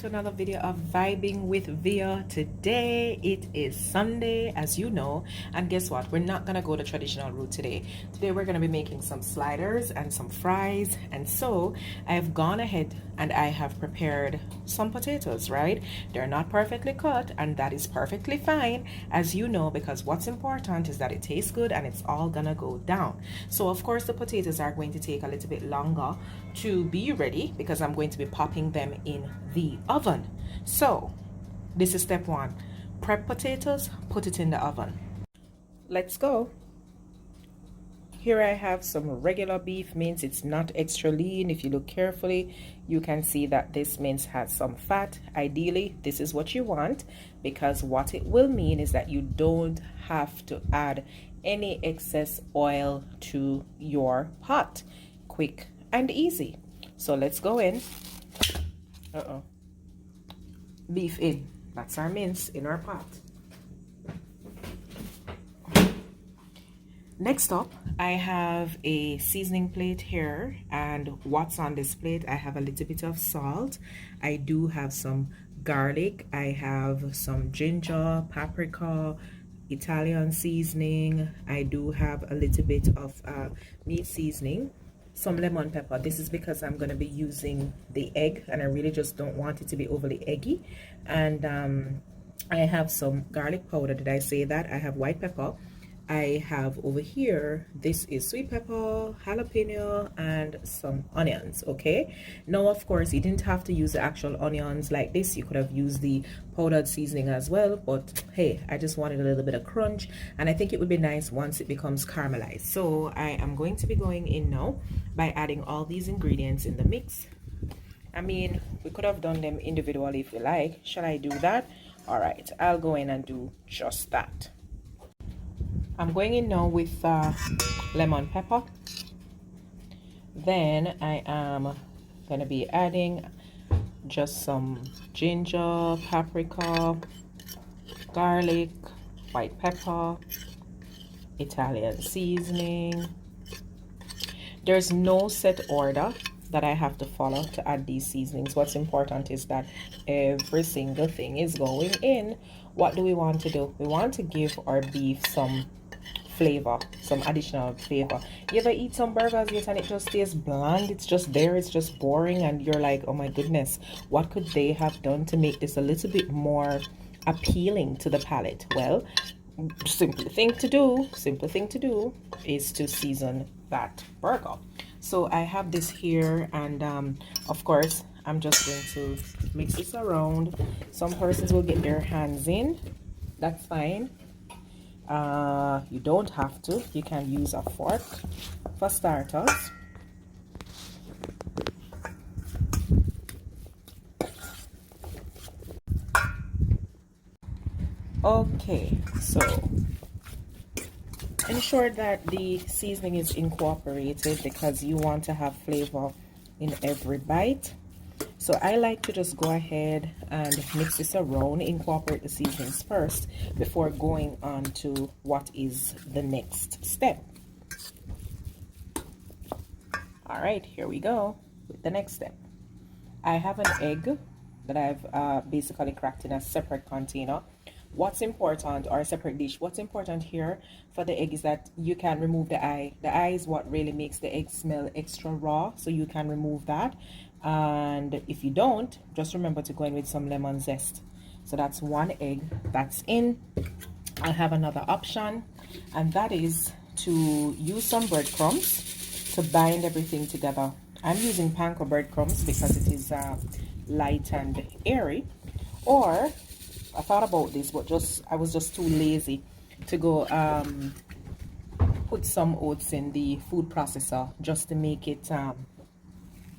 to another video of Vibing with Via. Today it is Sunday, as you know, and guess what, we're not gonna go the traditional route today. We're gonna be making some sliders and some fries, and so I have gone ahead and I have prepared some potatoes, right? They're not perfectly cut, and that is perfectly fine, as you know, because what's important is that it tastes good and it's all gonna go down. So of course the potatoes are going to take a little bit longer to be ready because I'm going to be popping them in the oven. So this is step one. Prep potatoes, put it in the oven. Let's go. Here I have some regular beef mince. It's not extra lean. If you look carefully, you can see that this mince has some fat. Ideally, this is what you want, because what it will mean is that you don't have to add any excess oil to your pot. Quick and easy. So let's go in. Beef in. That's our mince in our pot. Next up, I have a seasoning plate here, and what's on this plate? I have a little bit of salt. I do have some garlic. I have some ginger, paprika, Italian seasoning. I do have a little bit of meat seasoning, some lemon pepper. This is because I'm going to be using the egg, and I really just don't want it to be overly eggy. And I have some garlic powder. Did I say that? I have white pepper. I have over here, this is sweet pepper, jalapeno, and some onions. Okay, now of course you didn't have to use the actual onions like this. You could have used the powdered seasoning as well, but hey, I just wanted a little bit of crunch, and I think it would be nice once it becomes caramelized. So I am going to be going in now by adding all these ingredients in the mix. I mean, we could have done them individually if we like. Shall I do that? All right, I'll go in and do just that. I'm going in now with lemon pepper. Then I am going to be adding just some ginger, paprika, garlic, white pepper, Italian seasoning. There's no set order that I have to follow to add these seasonings. What's important is that every single thing is going in. What do we want to do? We want to give our beef some flavor, some additional flavor. You ever eat some burgers yet and it just tastes bland? It's just there, it's just boring, and you're like, oh my goodness, what could they have done to make this a little bit more appealing to the palate? Well, simple thing to do is to season that burger. So I have this here, and of course I'm just going to mix this around. Some persons will get their hands in, that's fine. You don't have to. You can use a fork for starters. Okay, so ensure that the seasoning is incorporated because you want to have flavor in every bite. So I like to just go ahead and mix this around, incorporate the seasonings first before going on to what is the next step. All right, here we go with the next step. I have an egg that I've basically cracked in a separate container. What's important, or a separate dish, what's important here for the egg is that you can remove the eye. The eye is what really makes the egg smell extra raw, so you can remove that. And if you don't, just remember to go in with some lemon zest. So that's one egg that's in. I have another option, and that is to use some breadcrumbs to bind everything together. I'm using panko breadcrumbs because it is light and airy. Or I thought about this, but I was just too lazy to go put some oats in the food processor just to make it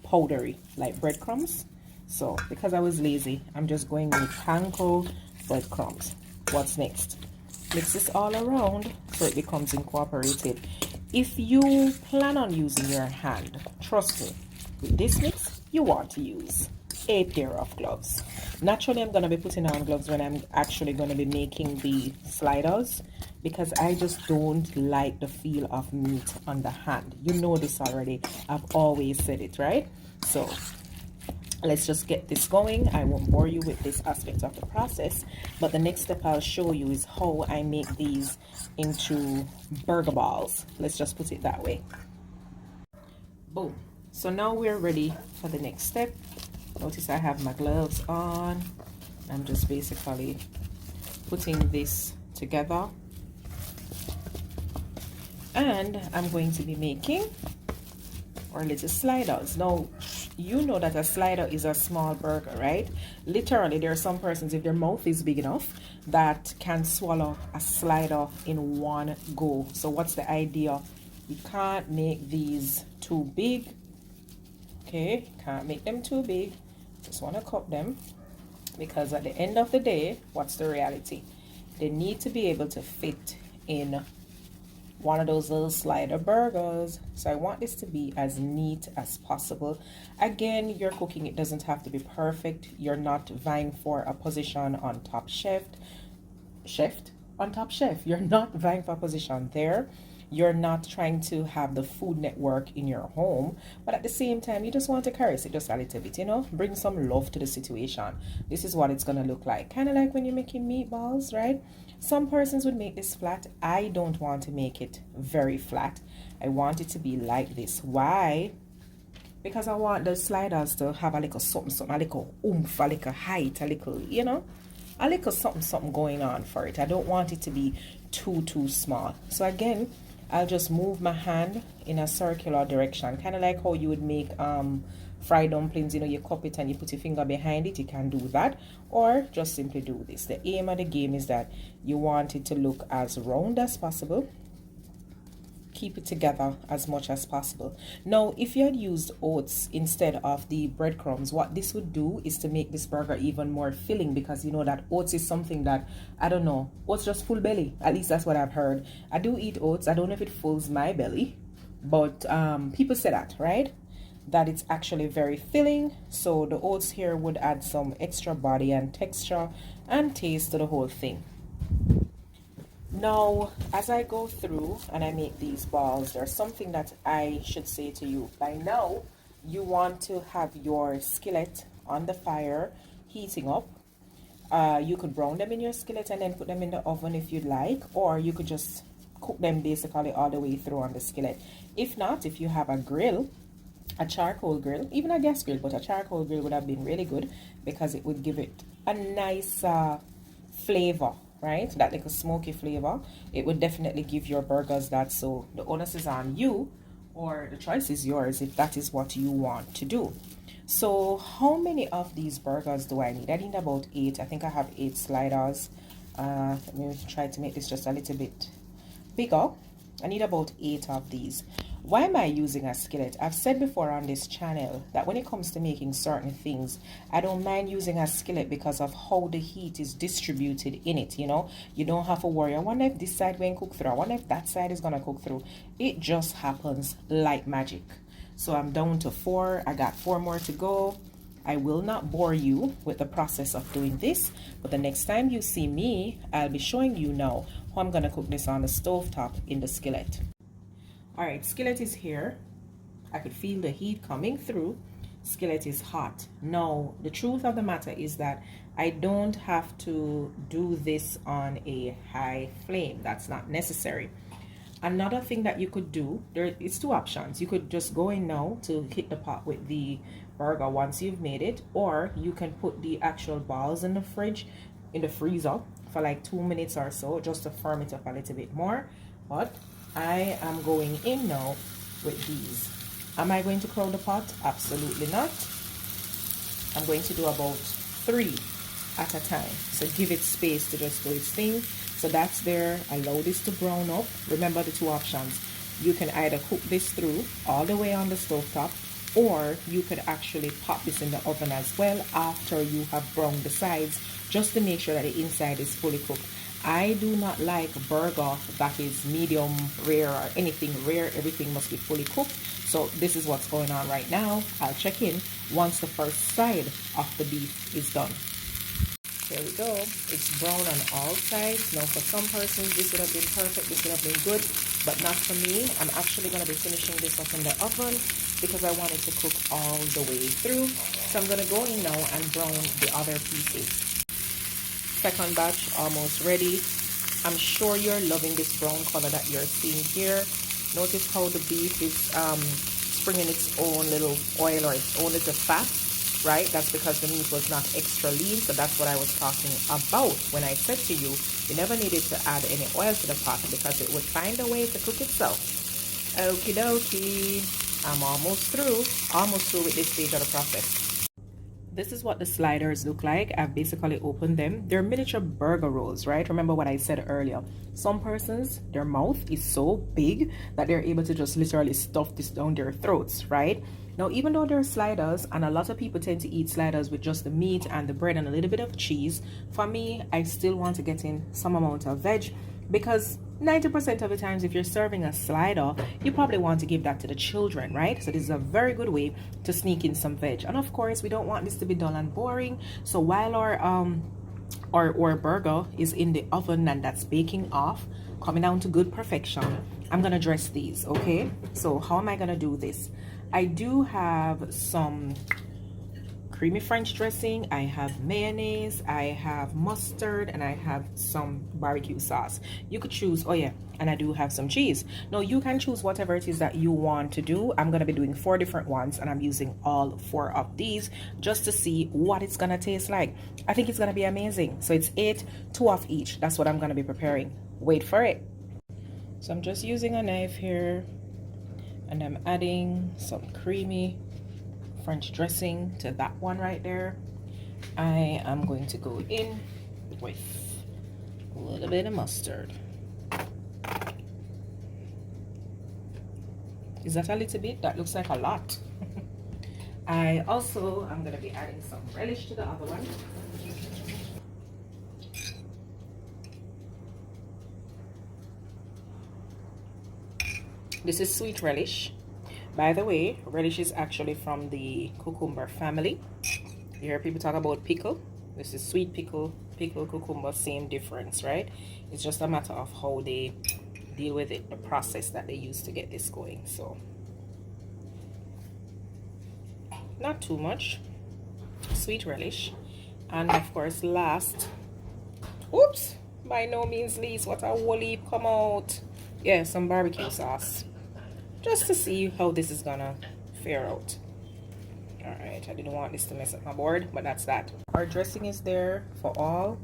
powdery like breadcrumbs. So because I was lazy, I'm just going with panko breadcrumbs. What's next? Mix this all around so it becomes incorporated. If you plan on using your hand, trust me, with this mix you want to use a pair of gloves. Naturally, I'm going to be putting on gloves when I'm actually going to be making the sliders, because I just don't like the feel of meat on the hand. You know this already. I've always said it, right? So let's just get this going. I won't bore you with this aspect of the process, but the next step I'll show you is how I make these into burger balls. Let's just put it that way. Boom. So now we're ready for the next step. Notice I have my gloves on. I'm just basically putting this together, and I'm going to be making our little sliders. Now you know that a slider is a small burger, right? Literally, there are some persons, if their mouth is big enough, that can swallow a slider in one go. So what's the idea? You can't make these too big. Okay, can't make them too big. Just want to cut them, because at the end of the day, what's the reality? They need to be able to fit in one of those little slider burgers. So I want this to be as neat as possible. Again, your cooking, it doesn't have to be perfect. You're not vying for a position on top chef. You're not vying for a position there. You're not trying to have the Food Network in your home, but at the same time, you just want to caress it just a little bit, you know, bring some love to the situation. This is what it's gonna look like, kind of like when you're making meatballs, right? Some persons would make this flat. I don't want to make it very flat. I want it to be like this. Why? Because I want the sliders to have a little something, a little oomph, a little height, a little, you know, a little something going on for it. I don't want it to be too small. So again, I'll just move my hand in a circular direction, kind of like how you would make fried dumplings. You know, you cup it and you put your finger behind it. You can do that, or just simply do this. The aim of the game is that you want it to look as round as possible. Keep it together as much as possible. Now, if you had used oats instead of the breadcrumbs, what this would do is to make this burger even more filling, because you know that oats is something that, I don't know, oats just full belly. At least that's what I've heard. I do eat oats. I don't know if it fills my belly, but people say that, right? That it's actually very filling. So the oats here would add some extra body and texture and taste to the whole thing. Now, as I go through and I make these balls, there's something that I should say to you. By now, you want to have your skillet on the fire heating up. You could brown them in your skillet and then put them in the oven if you'd like, or you could just cook them basically all the way through on the skillet. If not, if you have a grill, a charcoal grill, even a gas grill, but a charcoal grill would have been really good, because it would give it a nice flavor, right? That like a smoky flavor. It would definitely give your burgers that. So the onus is on you, or the choice is yours if that is what you want to do. So how many of these burgers do I need? I need about 8. I think I have 8 sliders. Let me try to make this just a little bit bigger. I need about 8 of these. Why am I using a skillet? I've said before on this channel that when it comes to making certain things, I don't mind using a skillet because of how the heat is distributed in it. You know, you don't have to worry. I wonder if this side going to cook through. I wonder if that side is going to cook through. It just happens like magic. So I'm down to 4. I got 4 more to go. I will not bore you with the process of doing this, but the next time you see me, I'll be showing you now how I'm going to cook this on the stove top in the skillet. All right, skillet is here. I could feel the heat coming through. Skillet is hot. Now, the truth of the matter is that I don't have to do this on a high flame. That's not necessary. Another thing that you could do, there is 2 options. You could just go in now to hit the pot with the burger once you've made it, or you can put the actual balls in the freezer for like 2 minutes or so, just to firm it up a little bit more. But I am going in now with these. Am I going to crowd the pot? Absolutely not. I'm going to do about 3 at a time. So give it space to just do its thing. So that's there. Allow this to brown up. Remember the 2 options. You can either cook this through all the way on the stove top, or you could actually pop this in the oven as well after you have browned the sides, just to make sure that the inside is fully cooked. I do not like burger that is medium rare or anything rare. Everything must be fully cooked. So this is what's going on right now. I'll check in once the first side of the beef is done. There we go. It's brown on all sides. Now for some persons this would have been perfect, this would have been good, but not for me. I'm actually going to be finishing this up in the oven because I want it to cook all the way through. So I'm gonna go in now and brown the other pieces. Second batch almost ready. I'm sure you're loving this brown color that you're seeing here. Notice how the beef is springing its own little oil or its own little fat, right? That's because the meat was not extra lean. So that's what I was talking about when I said to you, you never needed to add any oil to the pot because it would find a way to cook itself. Okie dokie. I'm almost through with this stage of the process. This is what the sliders look like. I've basically opened them. They're miniature burger rolls, right? Remember what I said earlier. Some persons, their mouth is so big that they're able to just literally stuff this down their throats, right? Now, even though they're sliders, and a lot of people tend to eat sliders with just the meat and the bread and a little bit of cheese, for me, I still want to get in some amount of veg because 90% of the times if you're serving a slider, you probably want to give that to the children, right? So this is a very good way to sneak in some veg. And of course, we don't want this to be dull and boring. So while our burger is in the oven and that's baking off, coming down to good perfection, I'm gonna dress these, okay? So how am I gonna do this? I do have some creamy French dressing, I have mayonnaise, I have mustard, and I have some barbecue sauce. You could choose, oh yeah, and I do have some cheese. Now you can choose whatever it is that you want to do. I'm gonna be doing 4 different ones and I'm using all 4 of these just to see what it's gonna taste like. I think it's gonna be amazing. So it's 8, 2 of each. That's what I'm gonna be preparing. Wait for it. So I'm just using a knife here and I'm adding some creamy French dressing to that one right there. I am going to go in with a little bit of mustard. Is that a little bit? That looks like a lot. I'm going to be adding some relish to the other one. This is sweet relish. By the way, relish is actually from the cucumber family. You hear people talk about pickle. This is sweet pickle, cucumber, same difference, right? It's just a matter of how they deal with it, the process that they use to get this going. So, not too much. Sweet relish. And of course, last, oops, by no means least, what a whole heap come out. Yeah, some barbecue sauce. Just to see how this is gonna fare out. All right, I didn't want this to mess up my board, but that's that. Our dressing is there for all.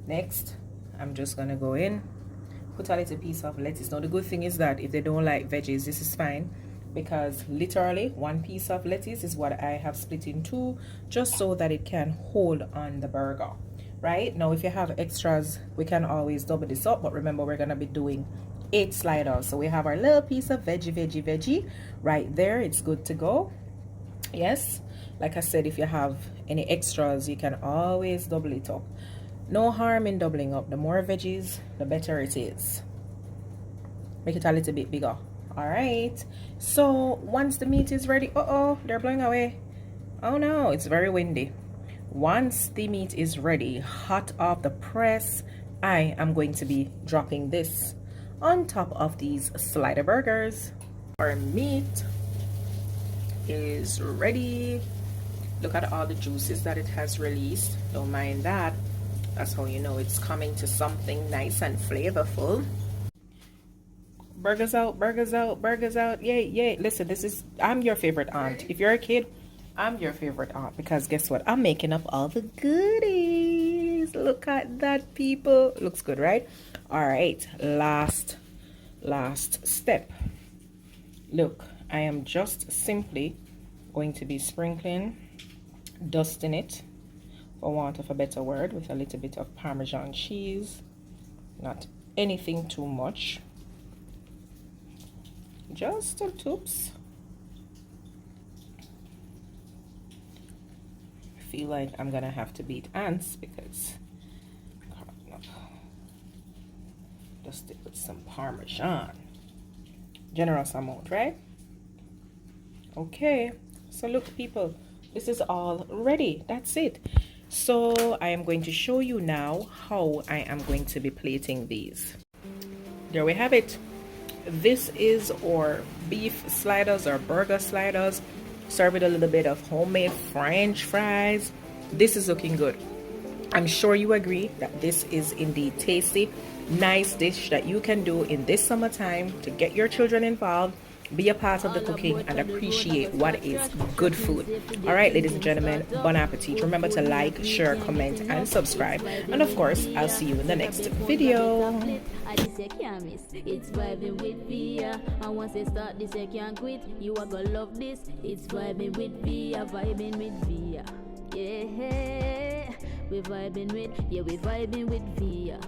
Next, I'm just gonna go in, put a little piece of lettuce. Now the good thing is that if they don't like veggies, this is fine, because literally 1 piece of lettuce is what I have split in 2, just so that it can hold on the burger. Right now, if you have extras, we can always double this up, but remember we're gonna be doing 8 sliders, so we have our little piece of veggie right there. It's good to go. Yes, like I said, if you have any extras, you can always double it up. No harm in doubling up. The more veggies, the better it is. Make it a little bit bigger. All right, so once the meat is ready, they're blowing away. Oh no, it's very windy. Once the meat is ready, hot off the press, I am going to be dropping this on top of these slider burgers. Our meat is ready. Look at all the juices that it has released. Don't mind that. That's how you know it's coming to something nice and flavorful. Burgers out, burgers out, burgers out. Yay, yay. Listen, I'm your favorite aunt. If you're a kid, I'm your favorite aunt, because guess what? I'm making up all the goodies. Look at that, people. Looks good, right? All right, last step. Look, I am just simply going to be sprinkling, dusting it, for want of a better word, with a little bit of Parmesan cheese. Not anything too much, just a toops. I feel like I'm gonna have to beat ants because dust it with some Parmesan. Generous amount, right? Okay, so look, people, this is all ready. That's it. So I am going to show you now how I am going to be plating these. There we have it. This is our beef sliders or burger sliders. Serve with a little bit of homemade French fries. This is looking good. I'm sure you agree that this is indeed tasty, nice dish that you can do in this summertime to get your children involved, be a part of the cooking, and appreciate what is good food. All right, ladies and gentlemen, bon appetit. Remember to like, share, comment, and subscribe. And of course, I'll see you in the next video. It's vibing with Via. And once they start this, you can't quit. You are gonna love this. It's vibing with Via, vibing with Via. Yeah, we vibing with Via.